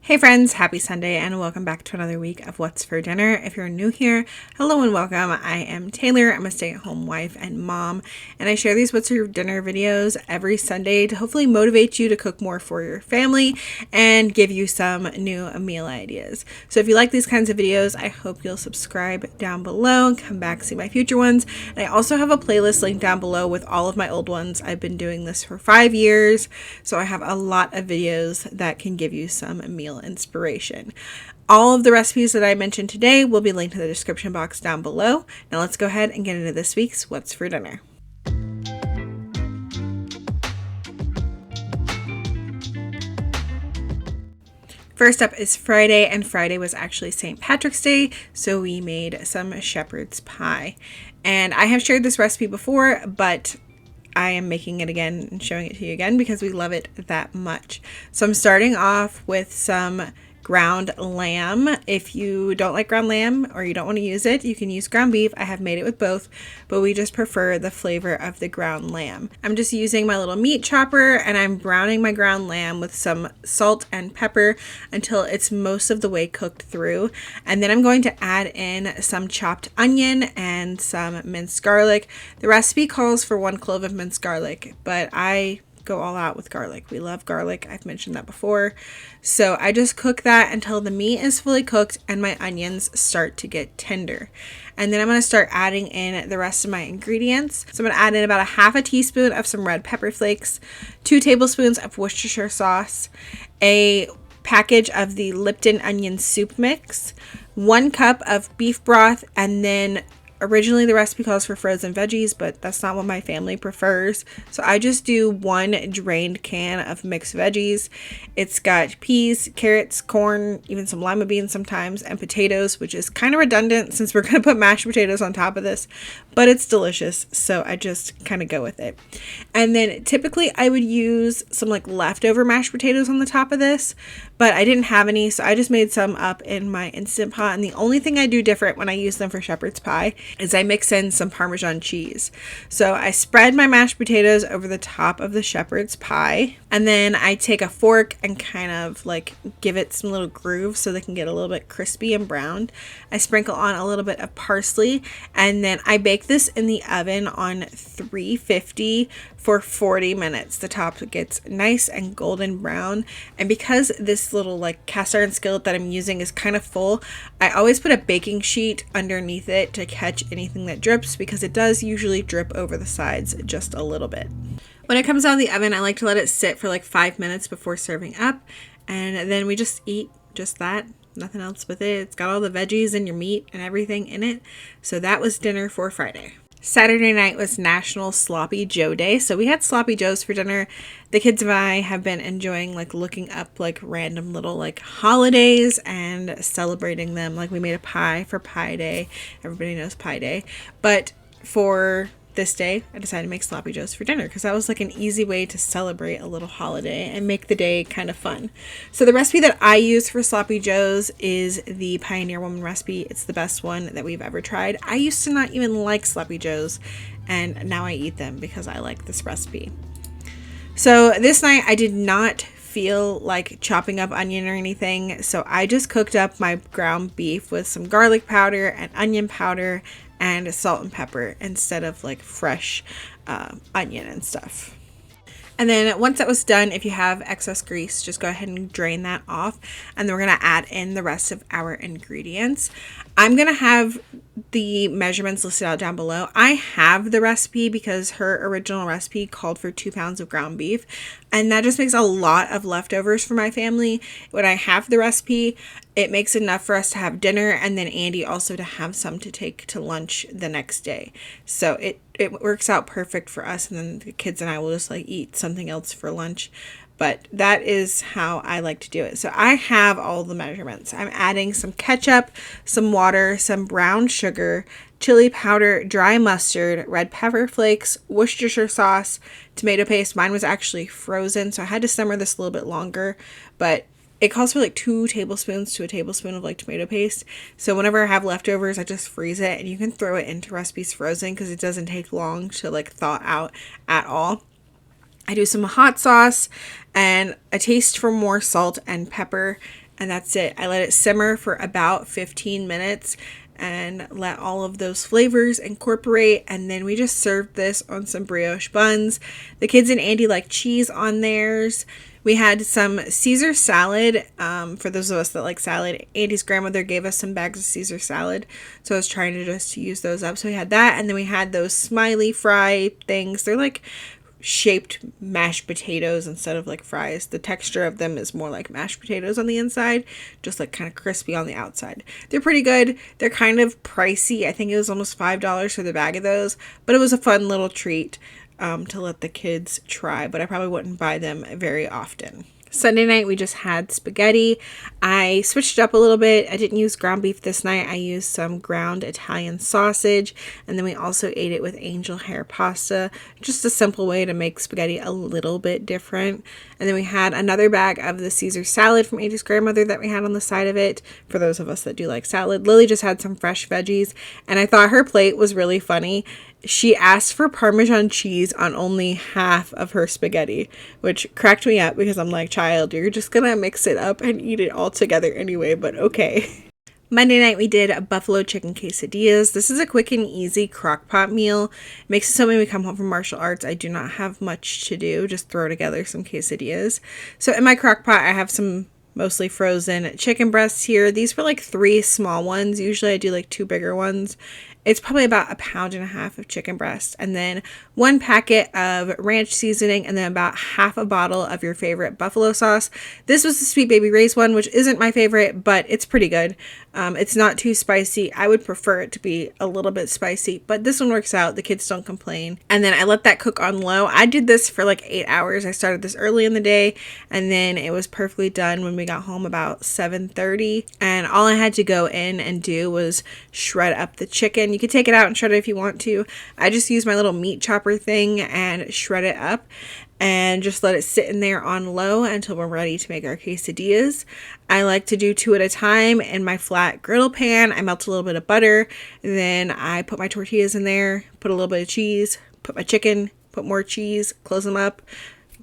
Hey friends, happy Sunday and welcome back to another week of What's for Dinner. If you're new here, hello and welcome. I am Taylor. I'm a stay-at-home wife and mom, and I share these What's for Dinner videos every Sunday to hopefully motivate you to cook more for your family and give you some new meal ideas. So if you like these kinds of videos, I hope you'll subscribe down below and come back see my future ones. And I also have a playlist linked down below with all of my old ones. I've been doing this for 5 years, so I have a lot of videos that can give you some meal inspiration. All of the recipes that I mentioned today will be linked in the description box down below. Now let's go ahead and get into this week's What's for Dinner. First up is Friday, and Friday was actually St. Patrick's Day, so we made some shepherd's pie. And I have shared this recipe before, but I am making it again and showing it to you again because we love it that much. So I'm starting off with some ground lamb. If you don't like ground lamb or you don't want to use it, you can use ground beef. I have made it with both, but we just prefer the flavor of the ground lamb. I'm just using my little meat chopper and I'm browning my ground lamb with some salt and pepper until it's most of the way cooked through. And then I'm going to add in some chopped onion and some minced garlic. The recipe calls for 1 clove of minced garlic, but I go all out with garlic. We love garlic. I've mentioned that before. So I just cook that until the meat is fully cooked and my onions start to get tender. And then I'm going to start adding in the rest of my ingredients. So I'm going to add in about a half a teaspoon of some red pepper flakes, 2 tablespoons of Worcestershire sauce, a package of the Lipton onion soup mix, 1 cup of beef broth, and then originally the recipe calls for frozen veggies, but that's not what my family prefers. So I just do 1 drained can of mixed veggies. It's got peas, carrots, corn, even some lima beans sometimes, and potatoes, which is kind of redundant since we're going to put mashed potatoes on top of this, but it's delicious. So I just kind of go with it. And then typically I would use some like leftover mashed potatoes on the top of this, but I didn't have any. So I just made some up in my Instant Pot. And the only thing I do different when I use them for shepherd's pie is I mix in some Parmesan cheese. So I spread my mashed potatoes over the top of the shepherd's pie, and then I take a fork and kind of like give it some little grooves so they can get a little bit crispy and browned. I sprinkle on a little bit of parsley, and then I bake this in the oven on 350 for 40 minutes. The top gets nice and golden brown, and because this little like cast iron skillet that I'm using is kind of full, I always put a baking sheet underneath it to catch anything that drips, because it does usually drip over the sides just a little bit. When it comes out of the oven, I like to let it sit for like 5 minutes before serving up, and then we just eat just that. Nothing else with it. It's got all the veggies and your meat and everything in it. So that was dinner for Friday. Saturday night was National Sloppy Joe Day, so we had Sloppy Joes for dinner. The kids and I have been enjoying like looking up like random little like holidays and celebrating them. Like we made a pie for Pie Day. Everybody knows Pie Day. But for this day, I decided to make Sloppy Joes for dinner because that was like an easy way to celebrate a little holiday and make the day kind of fun. So the recipe that I use for Sloppy Joes is the Pioneer Woman recipe. It's the best one that we've ever tried. I used to not even like Sloppy Joes, and now I eat them because I like this recipe. So this night I did not feel like chopping up onion or anything, so I just cooked up my ground beef with some garlic powder and onion powder and salt and pepper instead of like fresh onion and stuff. And then once that was done, if you have excess grease, just go ahead and drain that off. And then we're going to add in the rest of our ingredients. I'm going to have the measurements listed out down below. I have the recipe because her original recipe called for 2 pounds of ground beef. And that just makes a lot of leftovers for my family. When I have the recipe, it makes enough for us to have dinner, and then Andy also to have some to take to lunch the next day. So it works out perfect for us, and then the kids and I will just like eat something else for lunch. But that is how I like to do it. So I have all the measurements. I'm adding some ketchup, some water, some brown sugar, chili powder, dry mustard, red pepper flakes, Worcestershire sauce, tomato paste. Mine was actually frozen, so I had to simmer this a little bit longer, but it calls for like 2 tablespoons to a tablespoon of like tomato paste. So whenever I have leftovers, I just freeze it, and you can throw it into recipes frozen because it doesn't take long to like thaw out at all. I do some hot sauce and a taste for more salt and pepper, and that's it. I let it simmer for about 15 minutes and let all of those flavors incorporate, and then we just served this on some brioche buns. The kids and Andy like cheese on theirs. We had some Caesar salad. For those of us that like salad, Andy's grandmother gave us some bags of Caesar salad, so I was trying to just use those up. So we had that, and then we had those smiley fry things. They're like shaped mashed potatoes instead of like fries. The texture of them is more like mashed potatoes on the inside, just like kind of crispy on the outside. They're pretty good. They're kind of pricey. I think it was almost $5 for the bag of those, but it was a fun little treat to let the kids try, but I probably wouldn't buy them very often. Sunday night, we just had spaghetti. I switched it up a little bit. I didn't use ground beef this night. I used some ground Italian sausage, and then we also ate it with angel hair pasta. Just a simple way to make spaghetti a little bit different. And then we had another bag of the Caesar salad from Andy's grandmother that we had on the side of it, for those of us that do like salad. Lily just had some fresh veggies, and I thought her plate was really funny. She asked for Parmesan cheese on only half of her spaghetti, which cracked me up because I'm like, child, you're just gonna mix it up and eat it all together anyway, but okay. Monday night, we did buffalo chicken quesadillas. This is a quick and easy crock pot meal. It makes it so when we come home from martial arts, I do not have much to do. Just throw together some quesadillas. So in my crock pot, I have some mostly frozen chicken breasts here. These were like 3 small ones. Usually I do like 2 bigger ones. It's probably about 1.5 pounds of chicken breast, and then 1 packet of ranch seasoning, and then about half a bottle of your favorite buffalo sauce. This was the Sweet Baby Ray's one, which isn't my favorite, but it's pretty good. It's not too spicy. I would prefer it to be a little bit spicy, but this one works out. The kids don't complain. And then I let that cook on low. I did this for like 8 hours. I started this early in the day, and then it was perfectly done when we got home about 7:30. And all I had to go in and do was shred up the chicken. You could take it out and shred it if you want to. I just use my little meat chopper thing and shred it up and just let it sit in there on low until we're ready to make our quesadillas. I like to do 2 at a time in my flat griddle pan. I melt a little bit of butter, then I put my tortillas in there, put a little bit of cheese, put my chicken, put more cheese, close them up,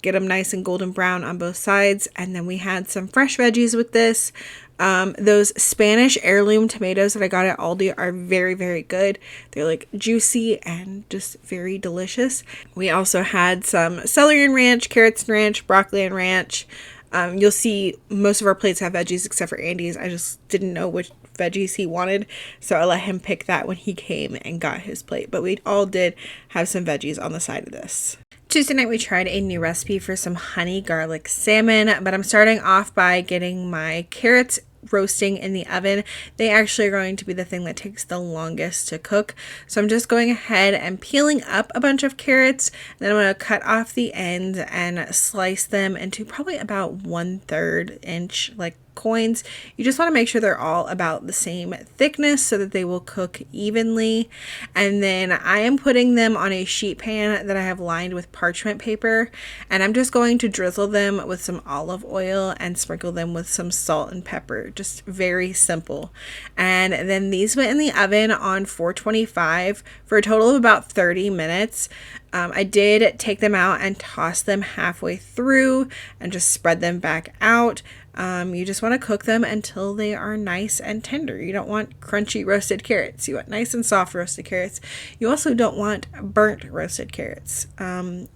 get them nice and golden brown on both sides. And then we had some fresh veggies with this. Those Spanish heirloom tomatoes that I got at Aldi are very, very good. They're like juicy and just very delicious. We also had some celery and ranch, carrots and ranch, broccoli and ranch. You'll see most of our plates have veggies except for Andy's. I just didn't know which veggies he wanted, so I let him pick that when he came and got his plate. But we all did have some veggies on the side of this. Tuesday night, we tried a new recipe for some honey garlic salmon, but I'm starting off by getting my carrots roasting in the oven. They actually are going to be the thing that takes the longest to cook. So I'm just going ahead and peeling up a bunch of carrots. Then I'm going to cut off the ends and slice them into probably about 1/3 inch like coins. You just want to make sure they're all about the same thickness so that they will cook evenly. And then I am putting them on a sheet pan that I have lined with parchment paper, and I'm just going to drizzle them with some olive oil and sprinkle them with some salt and pepper. Just very simple. And then these went in the oven on 425 for a total of about 30 minutes. I did take them out and toss them halfway through and just spread them back out. You just want to cook them until they are nice and tender. You don't want crunchy roasted carrots. You want nice and soft roasted carrots. You also don't want burnt roasted carrots.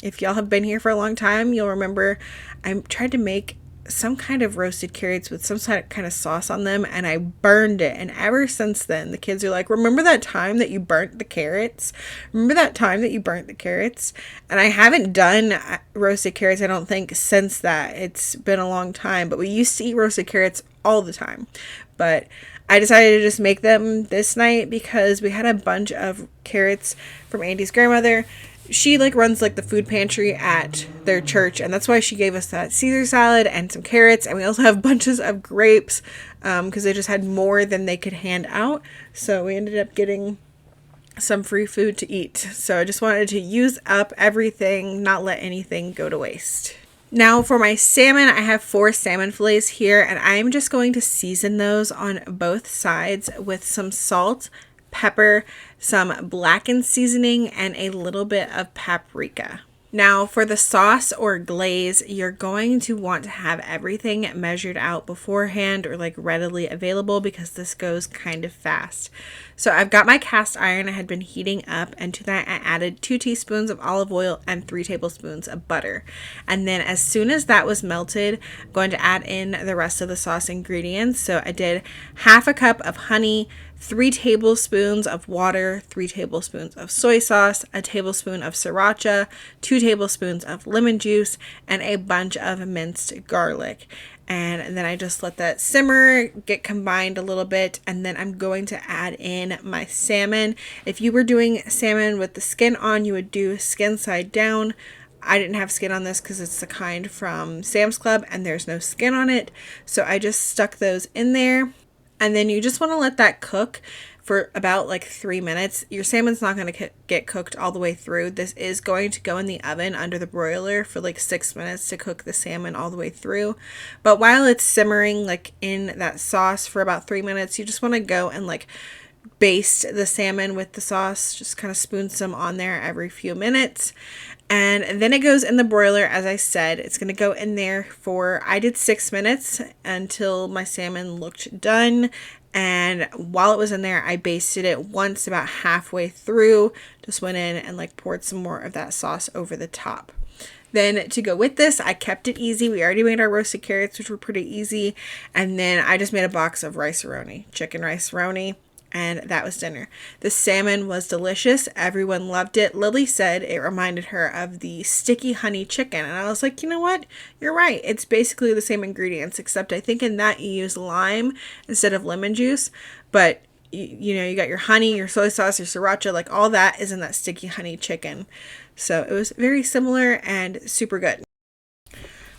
If y'all have been here for a long time, you'll remember I tried to make some kind of roasted carrots with some kind of sauce on them, and I burned it. And ever since then, the kids are like, remember that time that you burnt the carrots? Remember that time that you burnt the carrots? And I haven't done roasted carrots, I don't think, since that. It's been a long time, but we used to eat roasted carrots all the time. But I decided to just make them this night because we had a bunch of carrots from Andy's grandmother. She runs the food pantry at their church, and that's why she gave us that Caesar salad and some carrots, and we also have bunches of grapes because they just had more than they could hand out. So we ended up getting some free food to eat. So I just wanted to use up everything, not let anything go to waste. Now for my salmon, I have 4 salmon fillets here, and I'm just going to season those on both sides with some salt, pepper, some blackened seasoning, and a little bit of paprika. Now for the sauce or glaze, you're going to want to have everything measured out beforehand or like readily available because this goes kind of fast. So I've got my cast iron I had been heating up, and to that I added 2 teaspoons of olive oil and 3 tablespoons of butter. And then as soon as that was melted, I'm going to add in the rest of the sauce ingredients. So I did half a cup of honey, 3 tablespoons of water, 3 tablespoons of soy sauce, a tablespoon of sriracha, 2 tablespoons of lemon juice, and a bunch of minced garlic. And then I just let that simmer, get combined a little bit, and then I'm going to add in my salmon. If you were doing salmon with the skin on, you would do skin side down. I didn't have skin on this because it's the kind from Sam's Club and there's no skin on it. So I just stuck those in there. And then you just want to let that cook for about like 3 minutes. Your salmon's not going to get cooked all the way through. This is going to go in the oven under the broiler for like 6 minutes to cook the salmon all the way through. But while it's simmering like in that sauce for about 3 minutes, you just want to go and like baste the salmon with the sauce. Just kind of spoon some on there every few minutes. And then it goes in the broiler. As I said, it's going to go in there for, I did 6 minutes until my salmon looked done. And while it was in there, I basted it once about halfway through. Just went in and like poured some more of that sauce over the top. Then to go with this, I kept it easy. We already made our roasted carrots, which were pretty easy. And then I just made a box of rice-a-roni, chicken rice-a-roni. And that was dinner. The salmon was delicious. Everyone loved it. Lily said it reminded her of the sticky honey chicken. And I was like, you know what? You're right. It's basically the same ingredients, except I think in that you use lime instead of lemon juice. But, you know, you got your honey, your soy sauce, your sriracha, like all that is in that sticky honey chicken. So it was very similar and super good.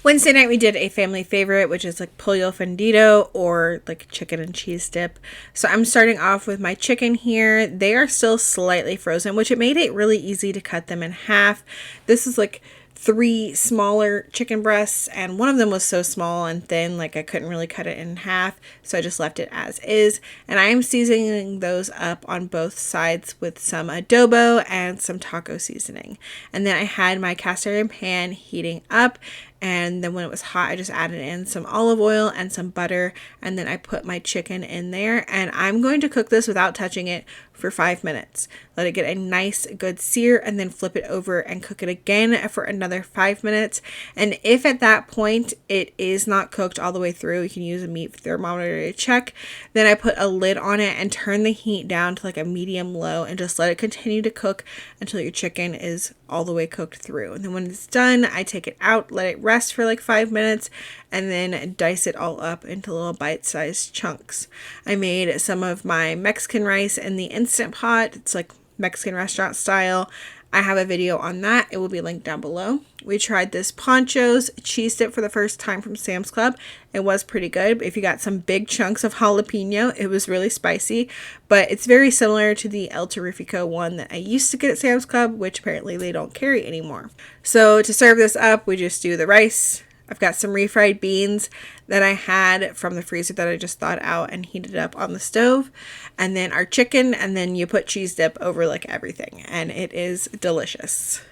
Wednesday night we did a family favorite, which is like Pollo Fundido or like chicken and cheese dip. So I'm starting off with my chicken here. They are still slightly frozen, which it made it really easy to cut them in half. This is like 3 smaller chicken breasts, and one of them was so small and thin, like I couldn't really cut it in half, so I just left it as is. And I am seasoning those up on both sides with some adobo and some taco seasoning. And then I had my cast iron pan heating up, and then when it was hot, I just added in some olive oil and some butter, and then I put my chicken in there, and I'm going to cook this without touching it for 5 minutes. Let it get a nice good sear, and then flip it over and cook it again for another 5 minutes. And if at that point it is not cooked all the way through, you can use a meat thermometer to check. Then I put a lid on it and turn the heat down to like a medium low and just let it continue to cook until your chicken is all the way cooked through. And then when it's done, I take it out, let it rest for like 5 minutes, and then dice it all up into little bite-sized chunks. I made some of my Mexican rice in the Instant Pot. It's like Mexican restaurant style. I have a video on that. It will be linked down below. We tried this Poncho's cheese dip for the first time from Sam's Club. It was pretty good. If you got some big chunks of jalapeno, it was really spicy, but it's very similar to the El Terrifico one that I used to get at Sam's Club, which apparently they don't carry anymore. So to serve this up, we just do the rice. I've got some refried beans that I had from the freezer that I just thawed out and heated up on the stove. And then our chicken, and then you put cheese dip over like everything. And it is delicious.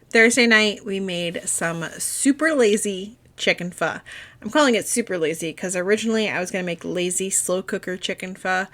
Thursday night, we made some super lazy chicken pho. I'm calling it super lazy because originally I was going to make lazy slow cooker chicken pho.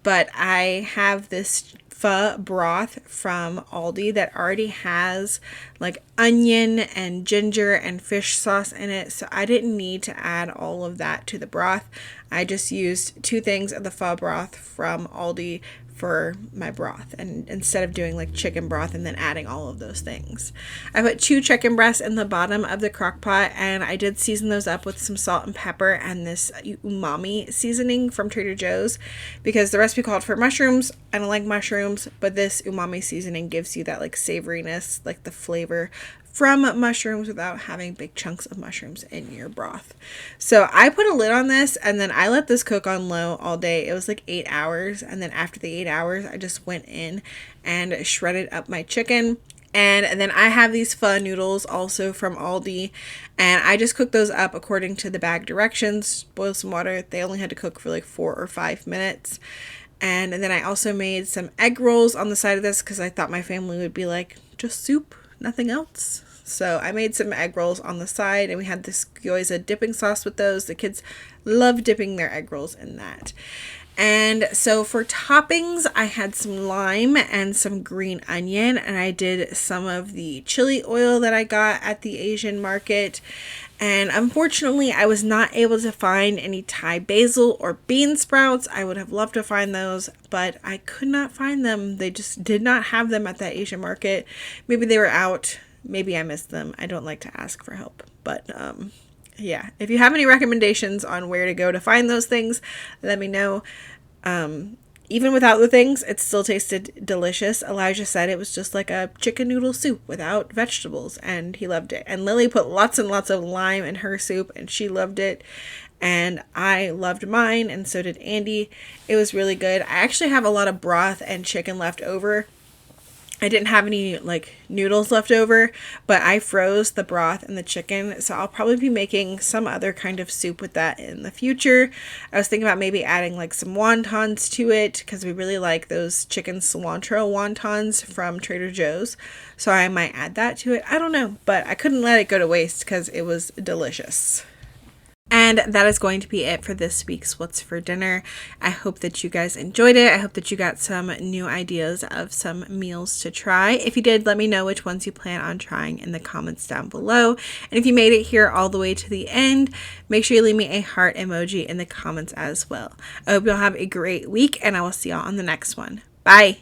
But I have this pho broth from Aldi that already has like onion and ginger and fish sauce in it, so I didn't need to add all of that to the broth. I just used 2 things of the pho broth from Aldi for my broth, and instead of doing like chicken broth and then adding all of those things. I put 2 chicken breasts in the bottom of the crock pot, and I did season those up with some salt and pepper and this umami seasoning from Trader Joe's because the recipe called for mushrooms. I don't like mushrooms, but this umami seasoning gives you that like savoriness, like the flavor from mushrooms without having big chunks of mushrooms in your broth. So I put a lid on this, and then I let this cook on low all day. It was like 8 hours, and then after the 8 hours, I just went in and shredded up my chicken. And then I have these pho noodles also from Aldi, and I just cooked those up according to the bag directions. Boil some water. They only had to cook for like 4 or 5 minutes. And then I also made some egg rolls on the side of this because I thought my family would be like, just soup? nothing else. So I made some egg rolls on the side, and we had this gyoza dipping sauce with those. The kids love dipping their egg rolls in that. And so for toppings, I had some lime and some green onion, and I did some of the chili oil that I got at the Asian market. And unfortunately, I was not able to find any Thai basil or bean sprouts. I would have loved to find those, but I could not find them. They just did not have them at that Asian market. Maybe they were out. Maybe I missed them. I don't like to ask for help, but yeah, if you have any recommendations on where to go to find those things, let me know. Even without the things, it still tasted delicious. Elijah said it was just like a chicken noodle soup without vegetables, and he loved it. And Lily put lots and lots of lime in her soup, and she loved it. And I loved mine, and so did Andy. It was really good. I actually have a lot of broth and chicken left over. I didn't have any like noodles left over, but I froze the broth and the chicken, so I'll probably be making some other kind of soup with that in the future. I was thinking about maybe adding like some wontons to it, because we really like those chicken cilantro wontons from Trader Joe's, so I might add that to it. I don't know, but I couldn't let it go to waste because it was delicious. And that is going to be it for this week's What's for Dinner. I hope that you guys enjoyed it. I hope that you got some new ideas of some meals to try. If you did, let me know which ones you plan on trying in the comments down below. And if you made it here all the way to the end, make sure you leave me a heart emoji in the comments as well. I hope you'll have a great week, and I will see y'all on the next one. Bye!